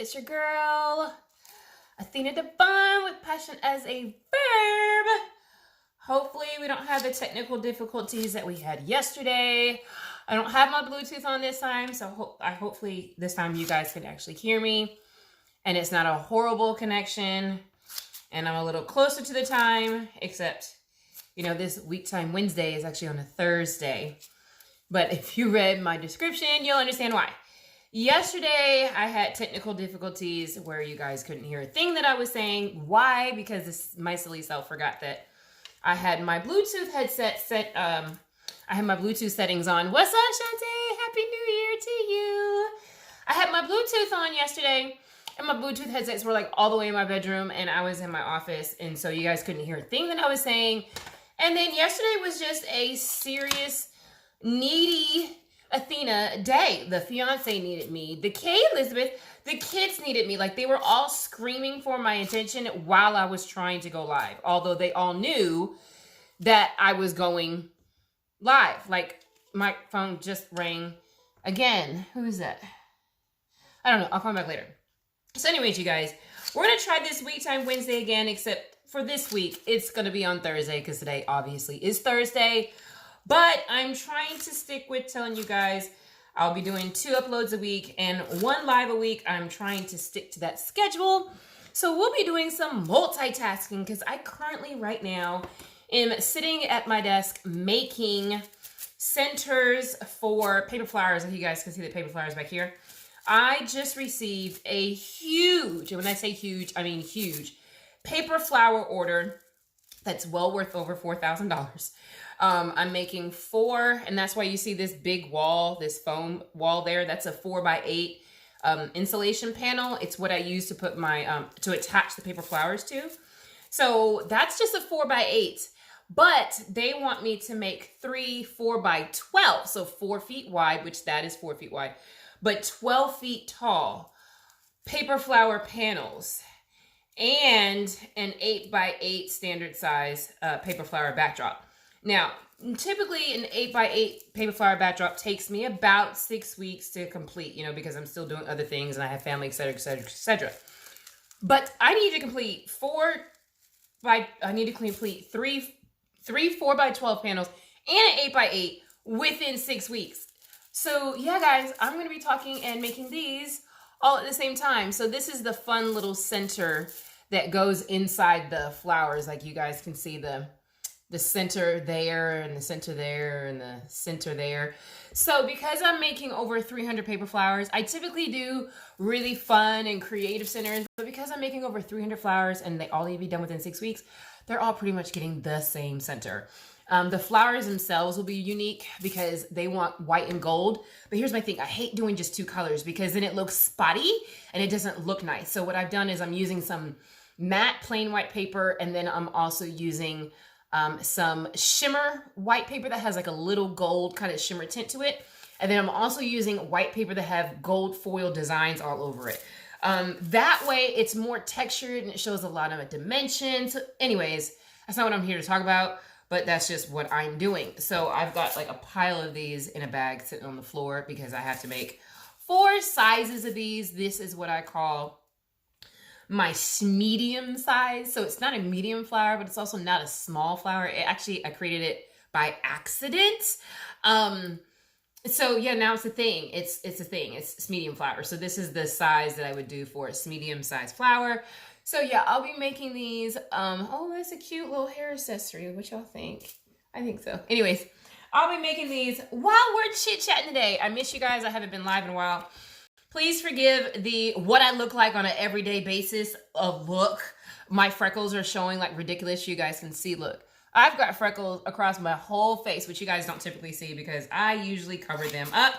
It's your girl, Athena Devon, with passion as a verb. Hopefully we don't have the technical difficulties that we had yesterday. I don't have my Bluetooth on this time, so hopefully this time you guys can actually hear me. And it's not a horrible connection. And I'm a little closer to the time, except, you know, this Week Time Wednesday is actually on a Thursday. But if you read my description, you'll understand why. Yesterday, I had technical difficulties where you guys couldn't hear a thing that I was saying. Why? Because my silly self forgot that I had my Bluetooth headset set. I had my Bluetooth settings on. What's up, Shantae? Happy New Year to you. I had my Bluetooth on yesterday, and my Bluetooth headsets were like all the way in my bedroom, and I was in my office, and so you guys couldn't hear a thing that I was saying. And then yesterday was just a serious, needy Athena day. The fiance needed me. The Kay Elizabeth, the kids needed me. Like, they were all screaming for my attention while I was trying to go live. Although they all knew that I was going live. Like, my phone just rang again. Who is that? I don't know. I'll call back later. So anyways, you guys, we're going to try this Week Time Wednesday again, except for this week, it's going to be on Thursday because today obviously is Thursday. But I'm trying to stick with telling you guys I'll be doing 2 uploads a week and 1 live a week. I'm trying to stick to that schedule. So we'll be doing some multitasking because I currently right now am sitting at my desk making centers for paper flowers. If you guys can see the paper flowers back here. I just received a huge, and when I say huge, I mean huge, paper flower order that's well worth over $4,000. I'm making 4, and that's why you see this big wall, this foam wall there. That's a 4x8 insulation panel. It's what I use to put my, to attach the paper flowers to. So that's just a 4x8, but they want me to make 3 4x12. So 4 feet wide, which that is 4 feet wide, but 12 feet tall paper flower panels and an 8x8 standard size paper flower backdrop. Now, typically an 8x8 paper flower backdrop takes me about 6 weeks to complete, you know, because I'm still doing other things and I have family, etc., etc., etc. But I need to complete 3 4x12 panels and an 8x8 within 6 weeks. So yeah, guys, I'm going to be talking and making these all at the same time. So this is the fun little center that goes inside the flowers. Like, you guys can see the center there and the center there and the center there. So because I'm making over 300 paper flowers, I typically do really fun and creative centers. But because I'm making over 300 flowers and they all need to be done within 6 weeks, they're all pretty much getting the same center. The flowers themselves will be unique because they want white and gold. But here's my thing. I hate doing just 2 colors because then it looks spotty and it doesn't look nice. So what I've done is I'm using some matte plain white paper, and then I'm also using some shimmer white paper that has like a little gold kind of shimmer tint to it. And then I'm also using white paper that have gold foil designs all over it. That way it's more textured and it shows a lot of dimension. So anyways, that's not what I'm here to talk about, but that's just what I'm doing. So I've got like a pile of these in a bag sitting on the floor because I have to make 4 sizes of these. This is what I call my medium size. So it's not a medium flower, but it's also not a small flower. I created it by accident. So yeah, now it's a thing. It's a thing. It's medium flower. So this is the size that I would do for a medium size flower. So yeah, I'll be making these. Oh, that's a cute little hair accessory. What y'all think? I think so. Anyways, I'll be making these while we're chit-chatting today. I miss you guys. I haven't been live in a while. Please forgive the what I look like on an everyday basis of look. My freckles are showing like ridiculous. You guys can see, look. I've got freckles across my whole face, which you guys don't typically see because I usually cover them up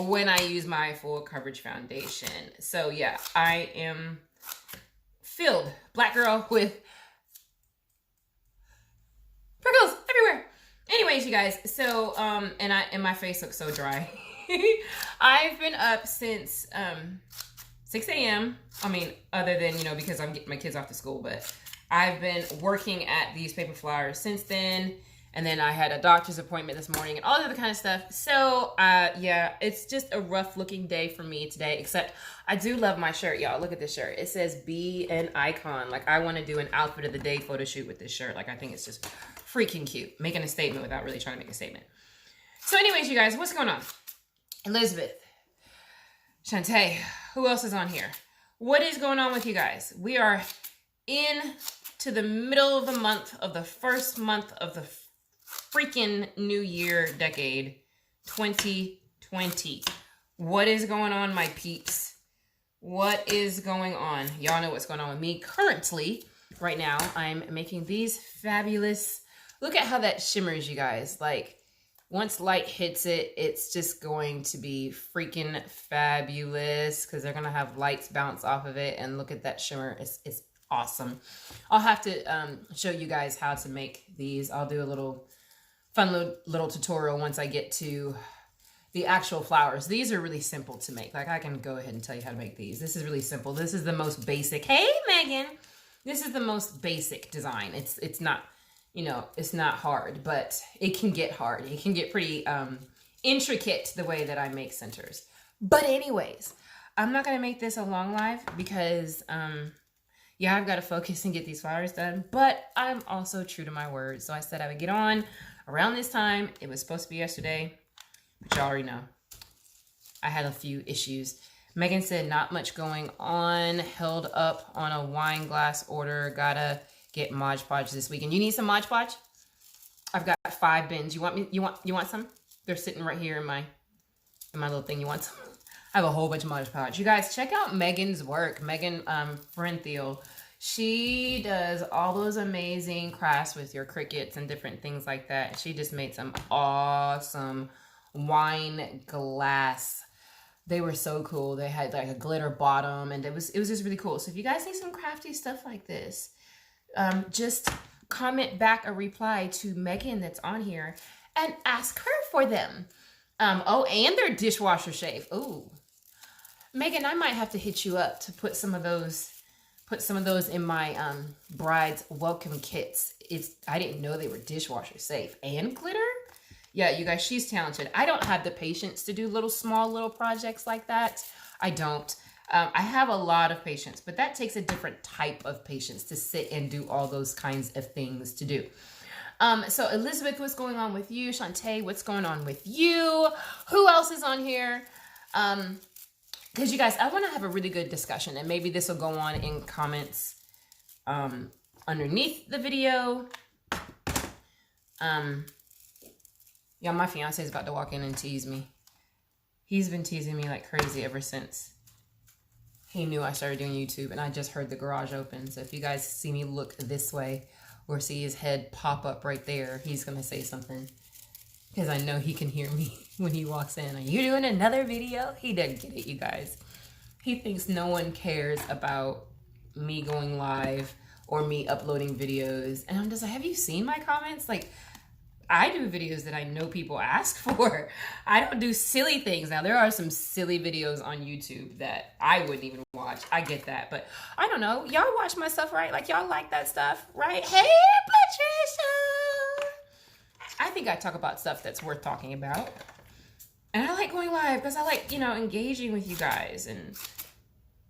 when I use my full coverage foundation. So yeah, I am filled black girl with freckles everywhere. Anyways, you guys, so and my face looks so dry. I've been up since 6 a.m. I mean, other than, you know, because I'm getting my kids off to school, but I've been working at these paper flowers since then. And then I had a doctor's appointment this morning and all the other kind of stuff. So, yeah, it's just a rough looking day for me today, except I do love my shirt, y'all. Look at this shirt. It says be an icon. Like, I want to do an outfit of the day photo shoot with this shirt. Like, I think it's just freaking cute. Making a statement without really trying to make a statement. So anyways, you guys, what's going on? Elizabeth, Shantae, who else is on here? What is going on with you guys? We are to the middle of the month of the first month of the freaking new year decade 2020. What is going on, my peeps? What is going on? Y'all know what's going on with me currently. Right now, I'm making these fabulous, look at how that shimmers, you guys. Like, once light hits it, it's just going to be freaking fabulous because they're going to have lights bounce off of it. And look at that shimmer. It's awesome. I'll have to show you guys how to make these. I'll do a little fun little tutorial once I get to the actual flowers. These are really simple to make. Like, I can go ahead and tell you how to make these. This is really simple. This is the most basic. Hey, Megan. This is the most basic design. It's not, you know, it's not hard, but it can get hard. It can get pretty intricate the way that I make centers. But anyways, I'm not going to make this a long live because, yeah, I've got to focus and get these flowers done. But I'm also true to my word. So I said I would get on around this time. It was supposed to be yesterday, but y'all already know. I had a few issues. Megan said not much going on. Held up on a wine glass order. Gotta get Mod Podge this weekend. You need some Mod Podge? I've got 5 bins. You want some? They're sitting right here in my little thing. You want some? I have a whole bunch of Mod Podge. You guys, check out Megan's work. Megan Frenthiel. She does all those amazing crafts with your crickets and different things like that. She just made some awesome wine glass. They were so cool. They had like a glitter bottom, and it was just really cool. So if you guys need some crafty stuff like this, just comment back a reply to Megan that's on here and ask her for them. Oh, and they're dishwasher safe. Ooh, Megan, I might have to hit you up to put some of those in my bride's welcome kits. I didn't know they were dishwasher safe and glitter. Yeah, you guys, she's talented. I don't have the patience to do small little projects like that. I don't. I have a lot of patience, but that takes a different type of patience to sit and do all those kinds of things to do. So Elizabeth, what's going on with you? Shantae, what's going on with you? Who else is on here? Because you guys, I want to have a really good discussion, and maybe this will go on in comments underneath the video. Yeah, my fiance is about to walk in and tease me. He's been teasing me like crazy ever since he knew I started doing YouTube, and I just heard the garage open. So if you guys see me look this way or see his head pop up right there, he's going to say something because I know he can hear me when he walks in. Are you doing another video? He doesn't get it, you guys. He thinks no one cares about me going live or me uploading videos. And I'm just like, have you seen my comments? Like, I do videos that I know people ask for. I don't do silly things. Now, there are some silly videos on YouTube that I wouldn't even watch. I get that. But I don't know. Y'all watch my stuff, right? Like, y'all like that stuff, right? Hey, Patricia! I think I talk about stuff that's worth talking about. And I like going live because I like, you know, engaging with you guys and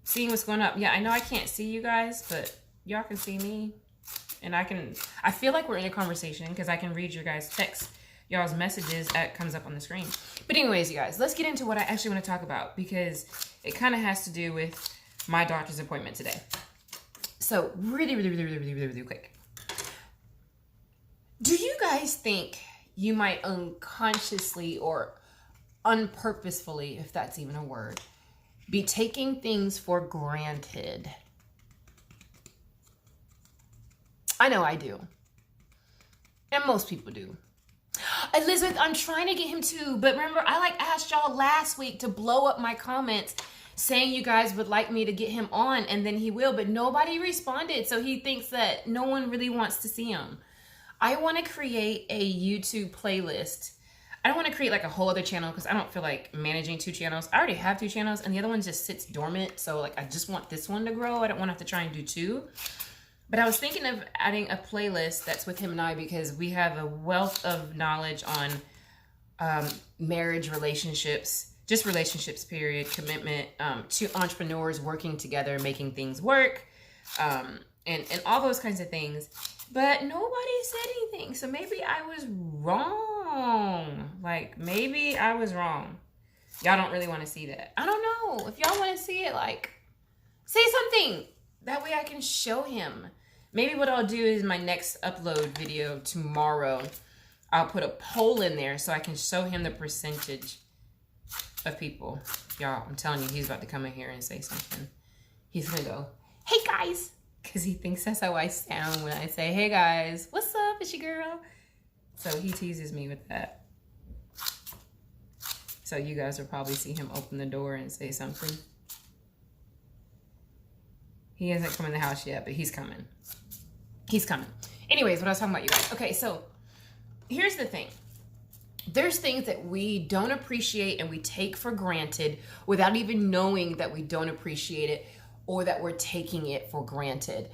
seeing what's going up. Yeah, I know I can't see you guys, but y'all can see me. And I feel like we're in a conversation because I can read your guys' texts, y'all's messages that comes up on the screen. But anyways, you guys, let's get into what I actually want to talk about because it kind of has to do with my doctor's appointment today. So really quick. Do you guys think you might unconsciously or unpurposefully, if that's even a word, be taking things for granted? I know I do. And most people do. Elizabeth, I'm trying to get him too. But remember, I asked y'all last week to blow up my comments saying you guys would like me to get him on, and then he will. But nobody responded. So he thinks that no one really wants to see him. I want to create a YouTube playlist. I don't want to create like a whole other channel because I don't feel like managing 2 channels. I already have 2 channels and the other one just sits dormant. So like I just want this one to grow. I don't want to have to try and do 2. But I was thinking of adding a playlist that's with him and I, because we have a wealth of knowledge on marriage, relationships, just relationships, period, commitment, to entrepreneurs working together, making things work, and all those kinds of things. But nobody said anything. So maybe I was wrong. Like, maybe I was wrong. Y'all don't really want to see that. I don't know. If y'all want to see it, like, say something. That way I can show him. Maybe what I'll do is my next upload video tomorrow, I'll put a poll in there so I can show him the percentage of people. Y'all, I'm telling you, he's about to come in here and say something. He's going to go, hey guys, because he thinks that's how I sound when I say, hey guys, what's up? It's your girl. So he teases me with that. So you guys will probably see him open the door and say something. He hasn't come in the house yet, but he's coming. He's coming. Anyways, what I was talking about, you guys. Okay, so here's the thing. There's things that we don't appreciate and we take for granted without even knowing that we don't appreciate it or that we're taking it for granted.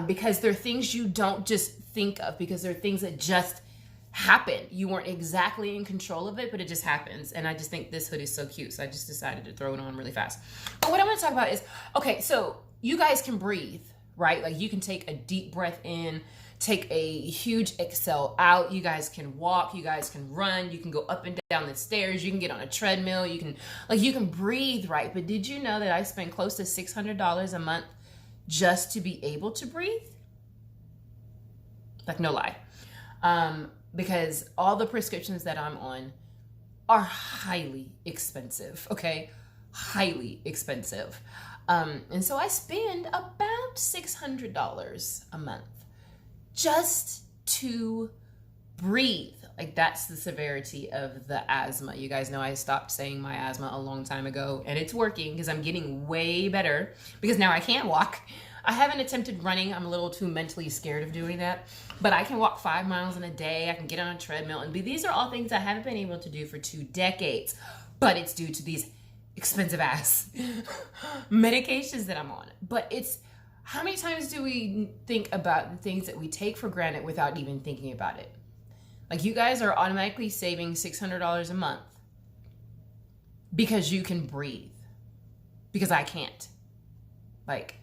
Because they're things you don't just think of, because they're things that just happen. You weren't exactly in control of it, but it just happens. And I just think this hoodie is so cute, so I just decided to throw it on really fast. But what I want to talk about is, okay, so you guys can breathe, right? Like, you can take a deep breath in, take a huge exhale out. You guys can walk, you guys can run, you can go up and down the stairs, you can get on a treadmill, you can breathe, right? But did you know that I spend close to $600 a month just to be able to breathe? Like, no lie. Because all the prescriptions that I'm on are highly expensive, okay? Highly expensive. And so I spend about $600 a month just to breathe. Like, that's the severity of the asthma. You guys know I stopped saying my asthma a long time ago, and it's working because I'm getting way better because now I can walk. I haven't attempted running. I'm a little too mentally scared of doing that, but I can walk 5 miles in a day. I can get on a treadmill, and these are all things I haven't been able to do for 2 decades, but it's due to these expensive ass medications that I'm on. But it's, how many times do we think about the things that we take for granted without even thinking about it? Like, you guys are automatically saving $600 a month because you can breathe, because I can't. Like,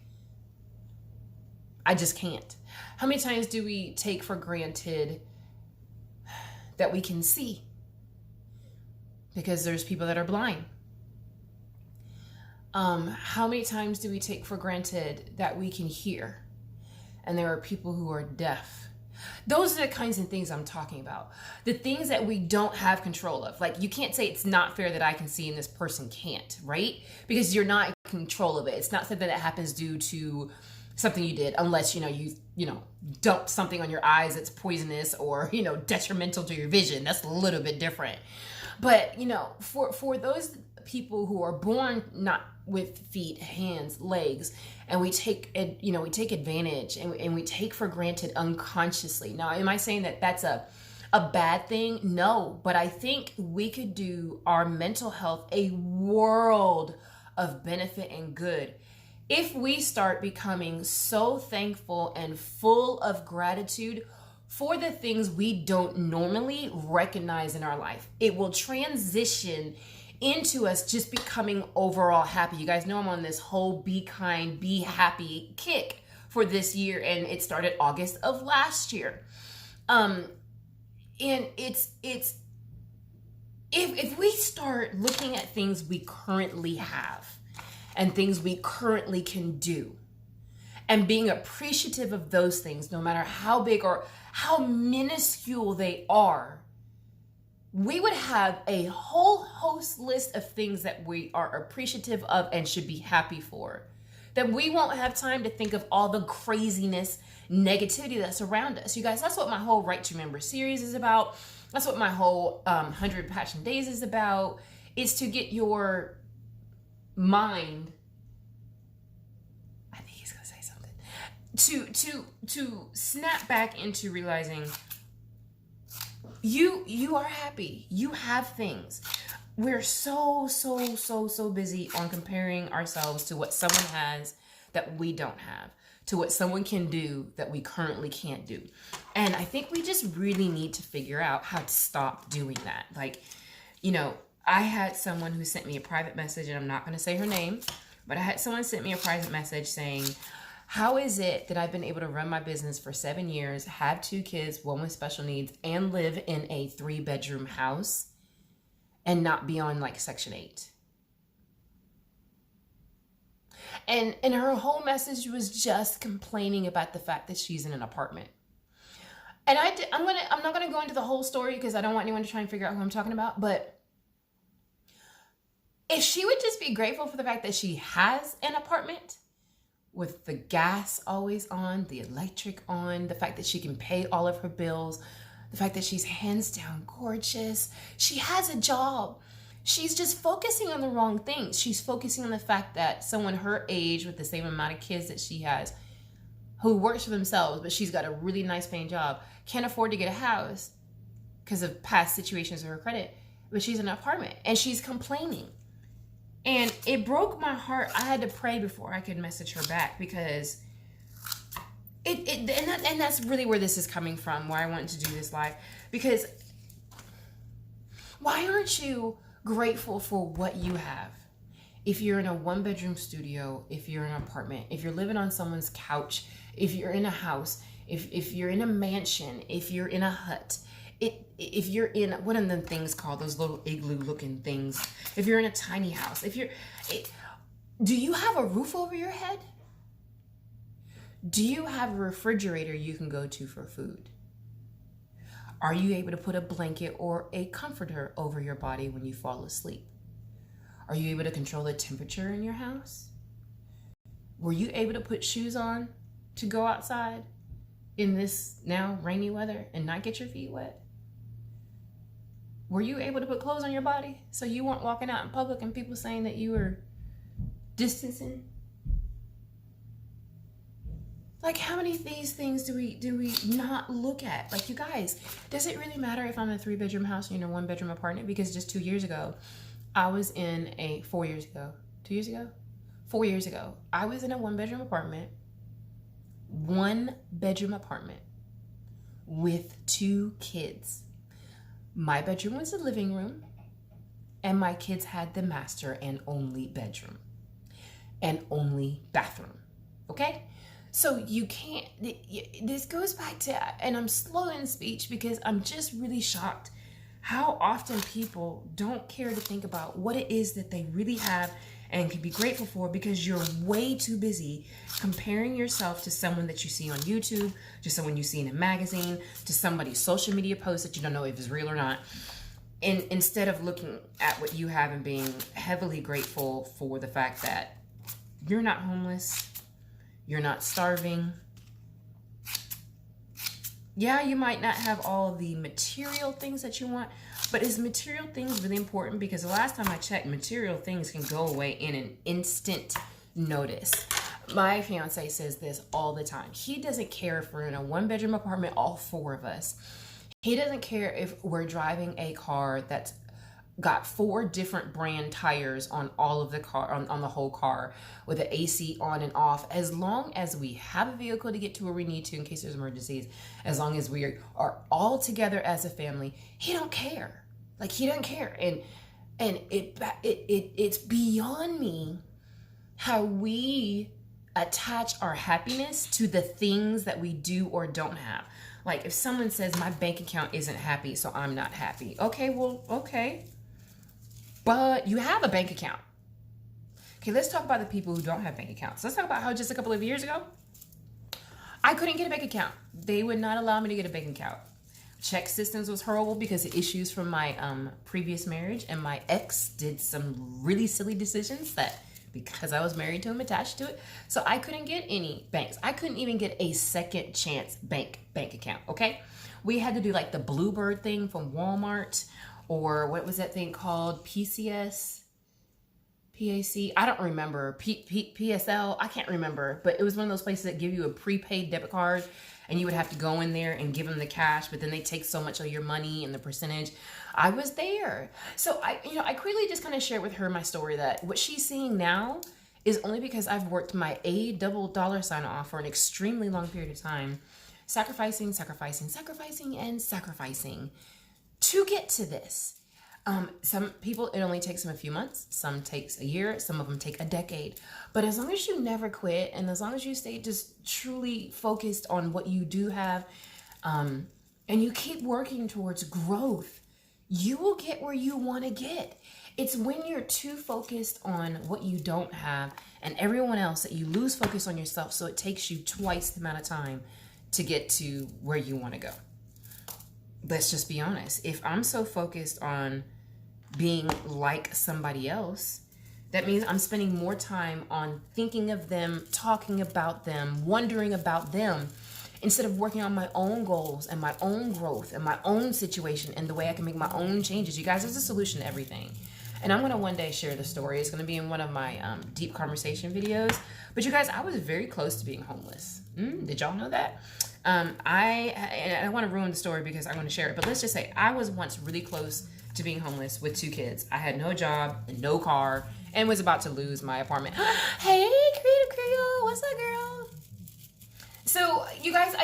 I just can't. How many times do we take for granted that we can see? Because there's people that are blind. How many times do we take for granted that we can hear? And there are people who are deaf. Those are the kinds of things I'm talking about. The things that we don't have control of. Like, you can't say it's not fair that I can see and this person can't, right? Because you're not in control of it. It's not something that happens due to something you did, unless, you dump something on your eyes that's poisonous or, detrimental to your vision. That's a little bit different. But, for those people who are born not with feet, hands, legs, and we take advantage and we take for granted unconsciously. Now, am I saying that that's a bad thing? No, but I think we could do our mental health a world of benefit and good if we start becoming so thankful and full of gratitude for the things we don't normally recognize in our life. It will transition into us just becoming overall happy. You guys know I'm on this whole be kind, be happy kick for this year, and it started August of last year. And it's if we start looking at things we currently have and things we currently can do, and being appreciative of those things, no matter how big or how minuscule they are, we would have a whole host list of things that we are appreciative of and should be happy for. That we won't have time to think of all the craziness, negativity that's around us. You guys, that's what my whole Right to Remember series is about. That's what my whole 100 Passion Days is about. Is to get your mind, I think he's gonna say something, to snap back into realizing you are happy. You have things. We're so busy on comparing ourselves to what someone has that we don't have, to what someone can do that we currently can't do. And I think we just really need to figure out how to stop doing that. Like, you know, I had someone who sent me a private message, and I'm not going to say her name, but I had someone sent me a private message saying, how is it that I've been able to run my business for 7 years, have 2 kids, one with special needs, and live in a 3-bedroom house and not be on like Section 8? And her whole message was just complaining about the fact that she's in an apartment. And I'm not gonna go into the whole story because I don't want anyone to try and figure out who I'm talking about. But if she would just be grateful for the fact that she has an apartment with the gas always on, the electric on, the fact that she can pay all of her bills, the fact that she's hands down gorgeous, she has a job. She's just focusing on the wrong things. She's focusing on the fact that someone her age with the same amount of kids that she has, who works for themselves, but she's got a really nice paying job, can't afford to get a house because of past situations of her credit, but she's in an apartment and she's complaining. And it broke my heart. I had to pray before I could message her back because and that's really where this is coming from, why I wanted to do this live. Because why aren't you grateful for what you have? If you're in a 1-bedroom studio, if you're in an apartment, if you're living on someone's couch, if you're in a house, if you're in a mansion, if you're in a hut, if you're in, what are the things called, those little igloo looking things, if you're in a tiny house, do you have a roof over your head? Do you have a refrigerator you can go to for food? Are you able to put a blanket or a comforter over your body when you fall asleep? Are you able to control the temperature in your house? Were you able to put shoes on to go outside in this now rainy weather and not get your feet wet? Were you able to put clothes on your body so you weren't walking out in public and people saying that you were distancing? Like, how many of these things do we not look at? Like, you guys, does it really matter if I'm in a 3-bedroom house and you're in a 1-bedroom apartment? Because just 2 years ago, I was in a 4 years ago, 2 years ago, 4 years ago, I was in a 1-bedroom apartment, 1-bedroom apartment with 2 kids. My bedroom was the living room, and my kids had the master and only bedroom and only bathroom. Okay? So you can't, this goes back to, and I'm slow in speech because I'm just really shocked how often people don't care to think about what it is that they really have and can be grateful for, because you're way too busy comparing yourself to someone that you see on YouTube, to someone you see in a magazine, to somebody's social media post that you don't know if it's real or not. And instead of looking at what you have and being heavily grateful for the fact that you're not homeless, you're not starving. Yeah, you might not have all the material things that you want, but is material things really important? Because the last time I checked, material things can go away in an instant notice. My fiance says this all the time. He doesn't care if we're in a 1-bedroom apartment, all 4 of us. He doesn't care if we're driving a car that's got 4 different brand tires on all of the car, on the whole car, with the AC on and off. As long as we have a vehicle to get to where we need to in case there's emergencies, as long as we are all together as a family, he don't care. Like, he doesn't care. And it's beyond me how we attach our happiness to the things that we do or don't have. Like, if someone says my bank account isn't happy, so I'm not happy. Okay, well, okay. But you have a bank account. Okay, let's talk about the people who don't have bank accounts. Let's talk about how just a couple of years ago, I couldn't get a bank account. They would not allow me to get a bank account. Check systems was horrible because of issues from my previous marriage, and my ex did some really silly decisions that, because I was married to him, attached to it, so I couldn't get any banks. I couldn't even get a second chance bank account, okay? We had to do like the Bluebird thing from Walmart, or what was that thing called? PCS? PAC? I don't remember. PSL? I can't remember. But it was one of those places that give you a prepaid debit card, and you would have to go in there and give them the cash, but then they take so much of your money and the percentage. I was there. So I quickly just kind of shared with her my story that what she's seeing now is only because I've worked my A double dollar sign off for an extremely long period of time, sacrificing to get to this. Some people, it only takes them a few months. Some takes a year. Some of them take a decade. But as long as you never quit, and as long as you stay just truly focused on what you do have, and you keep working towards growth, you will get where you want to get. It's when you're too focused on what you don't have and everyone else that you lose focus on yourself. So it takes you twice the amount of time to get to where you want to go. Let's just be honest. If I'm so focused on being like somebody else, that means I'm spending more time on thinking of them, talking about them, wondering about them, instead of working on my own goals and my own growth and my own situation and the way I can make my own changes. You guys, there's a solution to everything. And I'm going to one day share the story. It's going to be in one of my deep conversation videos. But you guys, I was very close to being homeless. Did y'all know that? I want to ruin the story because I want to share it. But let's just say I was once really close to being homeless with 2 kids. I had no job and no car and was about to lose my apartment. Hey, Creative Creole, what's up, girl? So you guys,